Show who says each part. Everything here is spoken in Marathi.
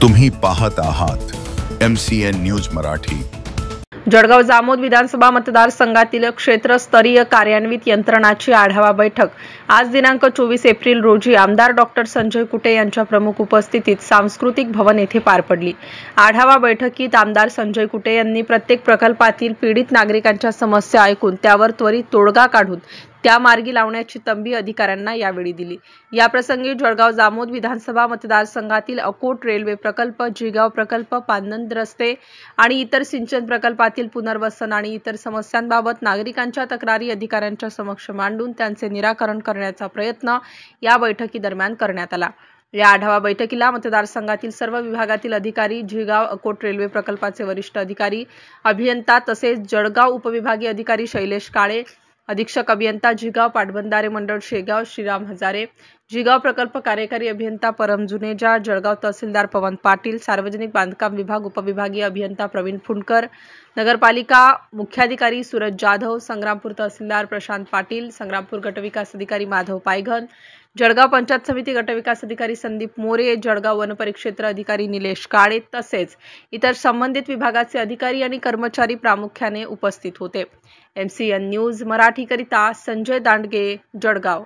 Speaker 1: तुम्ही पाहत आहात MCN न्यूज मराठी।
Speaker 2: जळगाव जामोद विधानसभा मतदारसंघातील क्षेत्रस्तरीय कार्यान्वित यंत्रणाची आढावा बैठक आज दिनांक 24 एप्रिल रोजी आमदार डॉक्टर संजय कुटे यांच्या प्रमुख उपस्थितीत सांस्कृतिक भवन येथे पार पडली। आढावा बैठकीत आमदार संजय कुटे यांनी प्रत्येक प्रकल्पातील पीडित नागरिकांच्या समस्या ऐकून त्यावर त्वरित तोडगा काढून त्या मार्गी लावण्याची तंबी अधिकाऱ्यांना यावेळी दिली। या प्रसंगी जळगाव जामोद विधानसभा मतदारसंघातील अकोट रेल्वे प्रकल्प, जिगाव प्रकल्प, पानंद रस्ते आणि इतर सिंचन प्रकल्पातील पुनर्वसन आणि इतर समस्यांबाबत नागरिकांच्या तक्रारी अधिकाऱ्यांच्या समक्ष मांडून त्यांचे निराकरण करण्याचा प्रयत्न या बैठकीदरम्यान करण्यात आला। या आढावा बैठकीला मतदारसंघातील सर्व विभागातील अधिकारी, जिगाव अकोट रेल्वे प्रकल्पाचे वरिष्ठ अधिकारी, अभियंता तसेच जळगाव उपविभागीय अधिकारी शैलेश काळे, अधीक्षक अभियंता जिगाव, पाटबंधारे मंडळ शेगाव श्रीराम हजारे, जिगाव प्रकल्प कार्यकारी अभियंता परम जुनेजा, जळगाव तहसीलदार पवन पाटील, सार्वजनिक बांधकाम विभाग उपविभागीय अभियंता प्रवीण फुंडकर, नगरपालिका मुख्याधिकारी सूरज जाधव, संग्रामपूर तहसीलदार प्रशांत पाटील, संग्रामपूर गटविकास अधिकारी माधव पायघन, जळगाव पंचायत समिती गटविकास अधिकारी संदीप मोरे, जळगाव वनपरिक्षेत्र अधिकारी निलेश काळे तसेच इतर संबंधित विभागाचे अधिकारी आणि कर्मचारी प्रामुख्याने उपस्थित होते। MCN न्यूज मराठी करिता संजय दांडगे, जळगाव।